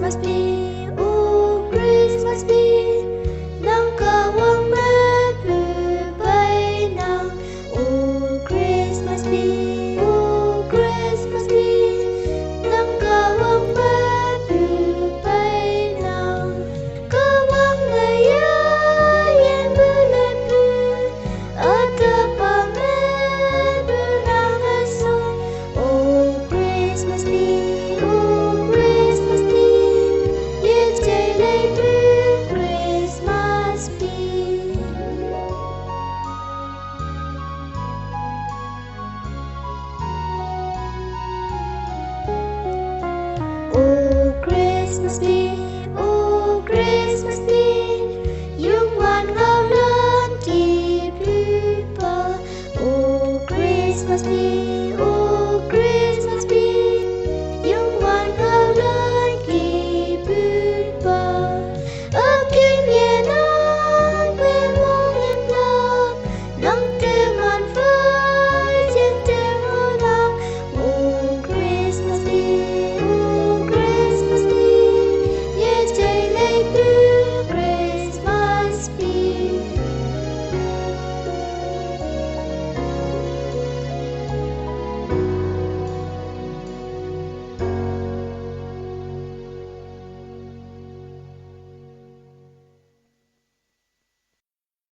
Christmas be, oh Christmas be, nắng cao quang mát vừa bay nào. Oh Christmas be, oh Christmas be, nắng cao quang mát vừa bay nào. Cao quang ngày yên bulan bu, atapa mát vừa nang asal. Oh Christmas be, oh Christmas be, it's day Christmas be. Oh Christmas be, oh Christmas be, yung ngoan ngao lớn thì vui bờ. Oh Christmas be, oh